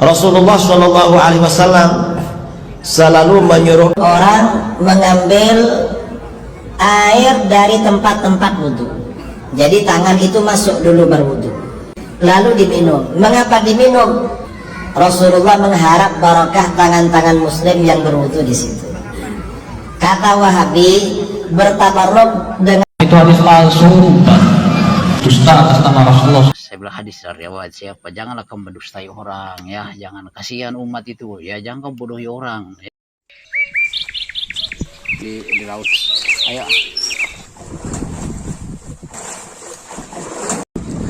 Rasulullah Shallallahu Alaihi Wasallam selalu menyuruh orang mengambil air dari tempat-tempat wudhu. Jadi tangan itu masuk dulu berwudhu, lalu diminum. Mengapa diminum? Rasulullah mengharap barakah tangan-tangan muslim yang berwudhu di situ. Kata Wahabi, bertabarruk dengan itu hadis palsu, dusta atas nama Rasulullah. Saya bilang hadis dari riwayat siapa, janganlah kamu mendustai orang ya, jangan, kasihan umat itu ya, jangan kamu bodohi orang ya. Di laut, ayo.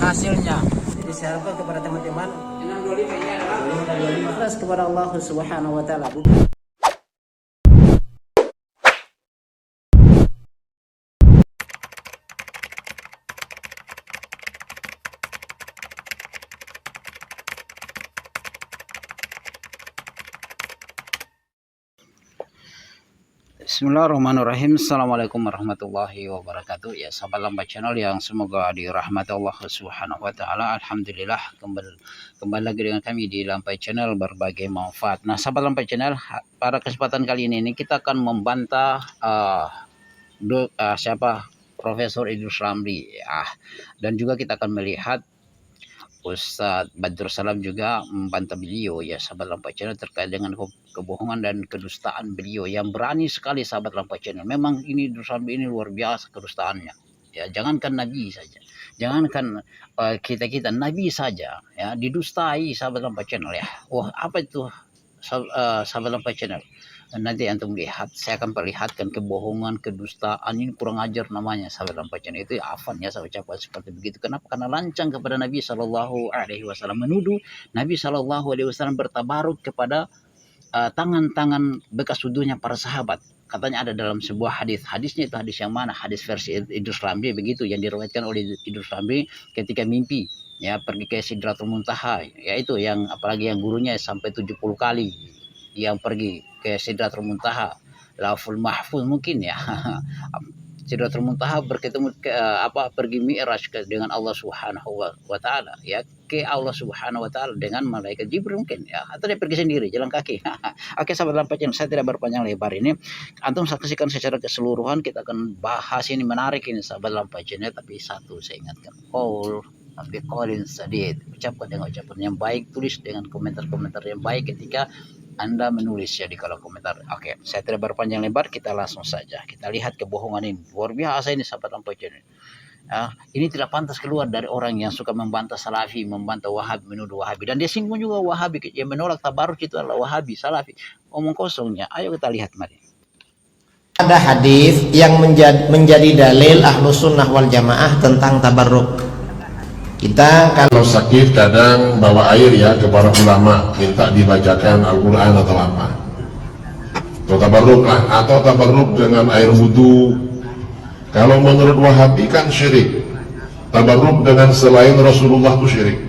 Hasilnya jadi saya harapkan kepada teman-teman ikhlas kepada Allah Subhanahu wa taala. Bismillahirrahmanirrahim. Assalamualaikum warahmatullahi wabarakatuh. Ya, sahabat Lampai Channel yang semoga dirahmati Allah Subhanahu wa taala. Alhamdulillah kembali lagi dengan kami di Lampai Channel, berbagai manfaat. Nah, sahabat Lampai Channel, pada kesempatan kali ini kita akan membantah siapa Profesor Idrus Ramli dan juga kita akan melihat Ustadz Badrul Salam juga membantah beliau ya, sahabat Lampai Channel, terkait dengan kebohongan dan kedustaan beliau yang berani sekali, sahabat Lampai Channel. Memang ini Idrus Ramli ini luar biasa kedustaannya ya, jangankan Nabi saja, jangankan kita Nabi saja ya didustai, sahabat Lampai Channel ya. Wah, apa itu sahabat Lampai Channel? Nanti antum lihat, saya akan perlihatkan kebohongan, kedustaan ini kurang ajar namanya, sahabat Lampai Channel. Itu ya afan ya, saya ucapkan seperti begitu. Kenapa? Karena lancang kepada Nabi Shallallahu Alaihi Wasallam, menuduh Nabi Shallallahu Alaihi Wasallam bertabaruk kepada tangan-tangan bekas wudhunya para sahabat. Katanya ada dalam sebuah hadis. Hadisnya itu hadis yang mana? Hadis versi Idrus Ramli begitu, yang diriwayatkan oleh Idrus Ramli ketika mimpi ya, pergi ke Sidratul Muntaha, yaitu yang apalagi yang gurunya sampai 70 kali yang pergi ke Sidratul Muntaha, Lauful Mahfuz mungkin ya. Sidratul Muntaha berketemu pergi Mi'raj dengan Allah Subhanahu wa taala ya, ke Allah Subhanahu wa taala dengan malaikat Jibril mungkin ya, atau dia pergi sendiri jalan kaki. Oke, sahabat Lampai Channel, saya tidak berpanjang lebar ini, antum saksikan secara keseluruhan. Kita akan bahas ini, menarik ini sahabat Lampai Channel, tapi satu saya ingatkan, biqaulin sadid, ucapkan dengan ucapan yang baik, tulis dengan komentar-komentar yang baik ketika Anda menulis ya di kolom komentar. Oke, saya tidak berpanjang lebar, kita langsung saja kita lihat kebohongan ini. Luar biasa ini, sahabat Lampai Channel. Ini tidak pantas keluar dari orang yang suka membantah Salafi, membantah Wahabi, menuduh Wahabi, dan dia singgung juga Wahabi yang menolak tabaruk itu adalah Wahabi, Salafi. Omong kosongnya. Ayo kita lihat, mari. ada hadis yang menjadi dalil Ahlus Sunnah wal Jamaah tentang tabarruk. Kita kalau sakit kadang bawa air ya ke para ulama, minta dibacakan Al-Quran atau apa, atau tabarruk lah, atau tabarruk dengan air wudhu. Kalau menurut Wahabi kan syirik, tabarruk dengan selain Rasulullah itu syirik.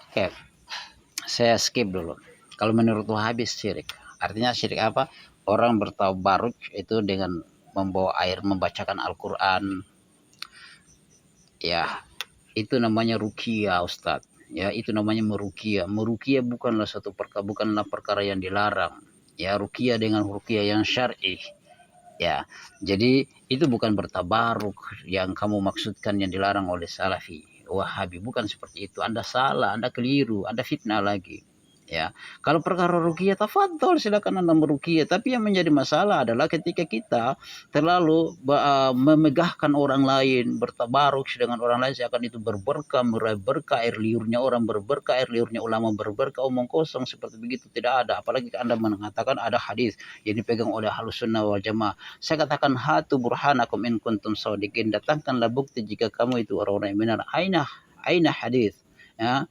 Oke, saya skip dulu. Kalau menurut Wahabi syirik, artinya syirik apa? Orang bertabarruk itu dengan membawa air, membacakan Al-Quran ya, itu namanya ruqyah, Ustadz ya, itu namanya meruqyah. Meruqyah bukanlah bukanlah perkara yang dilarang ya, ruqyah dengan ruqyah yang syar'i ya. Jadi itu bukan bertabaruk yang kamu maksudkan yang dilarang oleh Salafi Wahabi, bukan seperti itu. Anda salah, Anda keliru, Anda fitnah lagi ya. Kalau perkara ruqyah, tafadhol silakan Anda meruqyah, tapi yang menjadi masalah adalah ketika kita terlalu memegahkan orang lain, bertabaruk dengan orang lain seakan itu berberkah, meraih berkah, air liurnya orang berberkah, air liurnya ulama berberkah. Omong kosong seperti begitu tidak ada. Apalagi Anda mengatakan ada hadis yang dipegang oleh Ahlus Sunnah wal Jamaah. Saya katakan, hatu burhanakum in kuntum shadiqin, datangkanlah bukti jika kamu itu orang-orang yang benar. Aina hadis ya,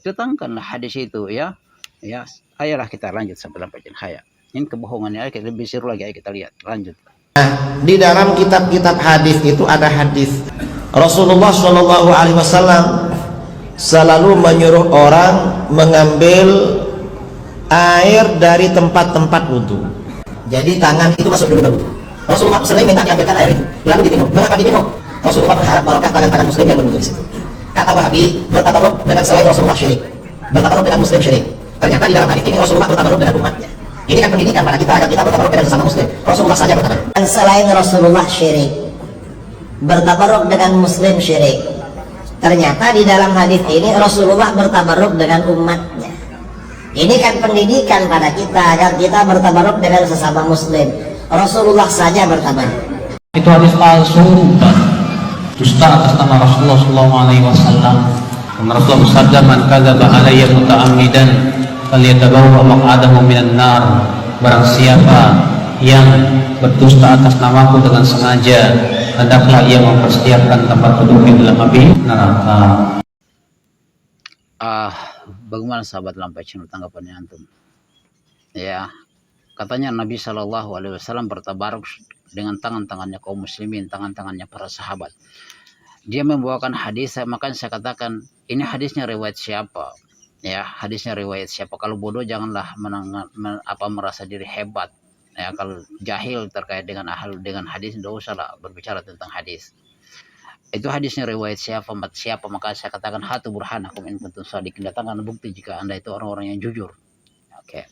datangkanlah hadis itu ya. Ayolah kita lanjut sampai Lampai Channel. Ini kebohongannya kita lebih seru lagi, ayo kita lihat lanjut. di dalam kitab-kitab hadis itu ada hadis Rasulullah Shallallahu Alaihi Wasallam selalu menyuruh orang mengambil air dari tempat-tempat wudhu. Jadi tangan itu masuk dulu berwudhu. Rasulullah sering minta diambilkan air itu, lalu diminum. Mengapa diminum? Rasulullah berharap barakah tangan-tangan muslim yang berwudhu di situ. kata Wahabi bertabaruk dengan selain Rasulullah syirik, bertabaruk dengan Muslim syirik. Ternyata di dalam hadis ini Rasulullah bertabaruk dengan umatnya. Ini kan pendidikan pada kita agar kita bertabaruk dengan sesama Muslim. Rasulullah saja bertabaruk. Dan selain Rasulullah syirik, bertabaruk dengan Muslim syirik. Ternyata di dalam hadis ini Rasulullah bertabaruk dengan umatnya. Ini kan pendidikan pada kita agar kita bertabaruk dengan sesama Muslim. Rasulullah saja bertabaruk. Itu hadis palsu, dusta atas nama Rasulullah SAW. Rasulullah bersabda, "Man kadzaba alayya muta'ammidan falyatabawwa maq'adahu minan nar." Barang siapa yang berdusta atas namaku dengan sengaja, hendaklah ia mempersiapkan tempat duduknya dalam api neraka. Bagaimana sahabat Lampai Channel tanggapannya antum? Ya, katanya Nabi Shallallahu Alaihi Wasallam bertabaruk dengan tangan-tangannya kaum muslimin, tangan-tangannya para sahabat. Dia membawakan hadis, makanya saya katakan ini hadisnya riwayat siapa? Ya, hadisnya riwayat siapa? Kalau bodoh janganlah merasa diri hebat. Ya, kalau jahil terkait dengan hadis, tidak usahlah berbicara tentang hadis. Itu hadisnya riwayat siapa, maka saya katakan hatu burhanakum in kuntum shadiqin, datangkan bukti jika Anda itu orang-orang yang jujur. Oke.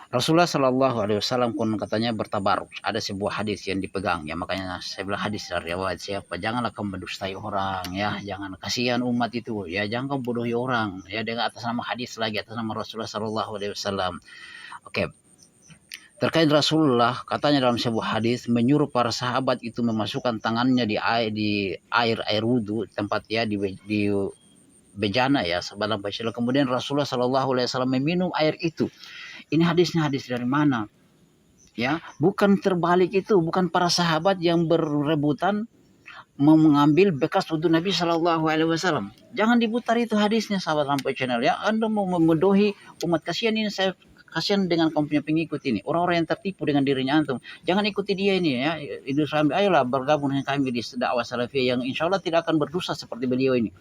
Rasulullah Shallallahu Alaihi Wasallam pun katanya bertabaruk. Ada sebuah hadis yang dipegang, ya makanya saya bilang hadis dari riwayat siapa. Janganlah kamu mendustai orang, ya jangan, kasihan umat itu, ya jangan kamu bodohi orang, ya dengan atas nama hadis lagi, atas nama Rasulullah Shallallahu Alaihi Wasallam. Oke. Terkait Rasulullah, katanya dalam sebuah hadis menyuruh para sahabat itu memasukkan tangannya di air wudhu, tempat ya di bejana ya sebelum baca. Kemudian Rasulullah Shallallahu Alaihi Wasallam meminum air itu. Ini hadisnya hadis dari mana? Ya, bukan terbalik itu, bukan para sahabat yang berebutan mengambil bekas wudhu Nabi Shallallahu Alaihi Wasallam. Jangan diputar itu hadisnya, sahabat Lampai Channel ya. Anda mau membodohi umat, kasihan ini, saya kasihan dengan kaum punya pengikut ini, orang-orang yang tertipu dengan dirinya antum. Jangan ikuti dia ini ya. Idrus Ramli, ayolah bergabung dengan kami di dakwah salafiyah yang insya Allah tidak akan berdosa seperti beliau ini.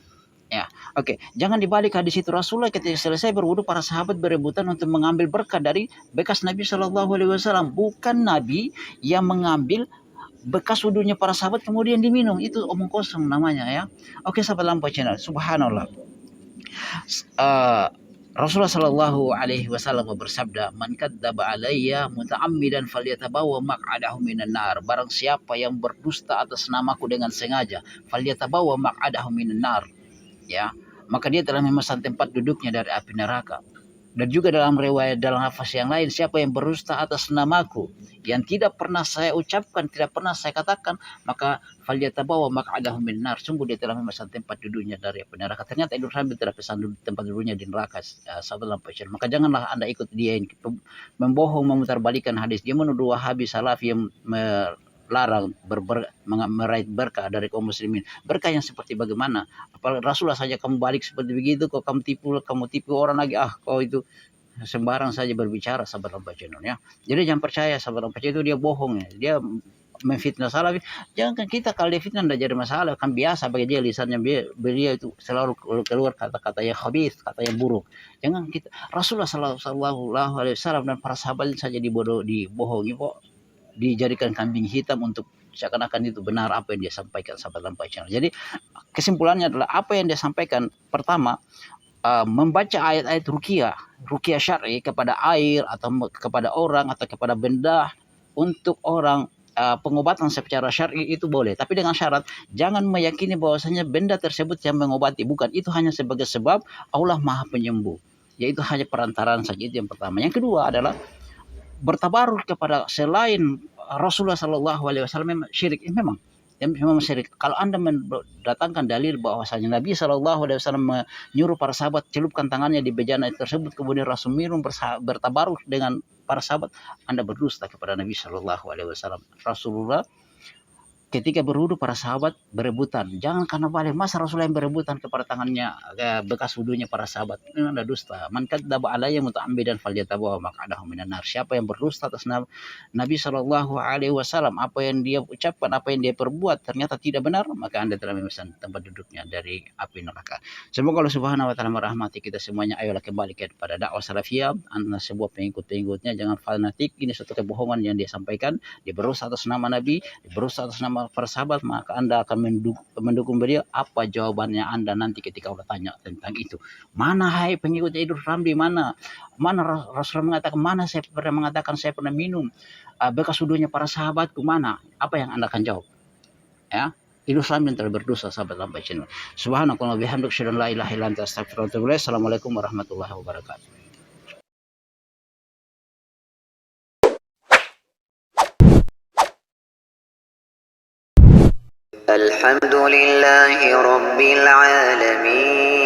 Ya, oke. Jangan dibalik hadis itu. Rasulullah ketika selesai berwudu, para sahabat berebutan untuk mengambil berkah dari bekas Nabi Shallallahu Alaihi Wasallam. Bukan Nabi yang mengambil bekas wudunya para sahabat kemudian diminum. Itu omong kosong namanya ya. Oke, sahabat Lampai Channel, subhanallah. Rasulullah Shallallahu Alaihi Wasallam bersabda, "Man kadzdzaba alayya muta'ammidan falyatabawa maq'adahu minan nar." Barang siapa yang berdusta atas namaku dengan sengaja, falyatabawa maq'adahu minan nar. Ya, maka dia telah memesan tempat duduknya dari api neraka. Dan juga dalam riwayat, dalam lafaz yang lain, siapa yang berdusta atas namaku yang tidak pernah saya ucapkan, tidak pernah saya katakan, maka falyatabawa maq'adahu minan nar. Sungguh dia telah memesan tempat duduknya dari api neraka. Ternyata Idrus Ramli telah pesan tempat duduknya di neraka, sahabat Lampai Channel. Maka janganlah Anda ikut dia ini, membohong, memutarbalikan hadis. Dia menuduh Wahabi Salafi yang larang meraih berkah dari kaum muslimin. Berkah yang seperti bagaimana? Apalagi Rasulullah saja kamu balik seperti begitu, kok kamu tipu orang lagi, kau itu sembarang saja berbicara, sahabat Lampai Channel ya. Jadi jangan percaya sahabat Lampai Channel itu dia bohong ya. Dia memfitnah Salafi. Jangan kita, kalau dia fitnah tidak jadi masalah, kan biasa bagi dia, lisannya beliau itu selalu keluar kata-kata yang khabith, kata yang buruk. Jangan kita, Rasulullah Shallallahu Alaihi Wasallam dan para sahabat saja dibohongi kok, dijadikan kambing hitam untuk seakan-akan itu benar apa yang dia sampaikan, sahabat Lampai Channel. Jadi kesimpulannya adalah apa yang dia sampaikan, pertama, membaca ayat-ayat ruqyah syar'i kepada air atau kepada orang atau kepada benda untuk orang, pengobatan secara syar'i itu boleh, tapi dengan syarat jangan meyakini bahwasanya benda tersebut yang mengobati, bukan, itu hanya sebagai sebab, Allah Maha Penyembuh, yaitu hanya perantaraan saja. Itu yang pertama. Yang kedua adalah bertabaruk kepada selain Rasulullah Shallallahu Alaihi Wasallam memang syirik. Memang syirik. Kalau Anda mendatangkan dalil bahwasanya Nabi Shallallahu Alaihi Wasallam menyuruh para sahabat celupkan tangannya di bejana tersebut, kemudian Rasul minum bertabaruk dengan para sahabat, Anda berdusta kepada Nabi Shallallahu Alaihi Wasallam. Rasulullah ketika berwudu para sahabat berebutan. Jangan karena balik, masa Rasulullah yang berebutan kepada tangannya bekas wudunya para sahabat. Ini anda dusta. Man kadzdzaba alayya muta'ammidan falyatabawa maq'adahu minan nar. Siapa yang berdusta atas Nabi Shallallahu Alaihi Wasallam, apa yang dia ucapkan, apa yang dia perbuat ternyata tidak benar, maka anda telah memesan tempat duduknya dari api neraka. Semoga Allah Subhanahu Wa Taala merahmati kita semuanya. Ayolah kembali kepada dakwah salafiyah. Anda sebuah pengikut-pengikutnya jangan fanatik. Ini suatu kebohongan yang dia sampaikan. Dia berdusta atas nama Nabi, dia berdusta atas nama sama para sahabat, maka Anda akan mendukung beliau. Apa jawabannya Anda nanti ketika Allah tanya tentang itu? Mana hai pengikut Idrus Ramli, mana Rasulullah mengatakan, mana saya pernah mengatakan saya pernah minum bekas wudhunya para sahabatku, mana? Apa yang Anda akan jawab? Ya, Idrus Ramli yang telah berdosa, sahabat lampai channel. Subhanakallah bihamdik, syadallah la ilaha illa anta, astaghfiruka wa atubu ilaik. Assalamualaikum warahmatullahi wabarakatuh. الحمد لله رب العالمين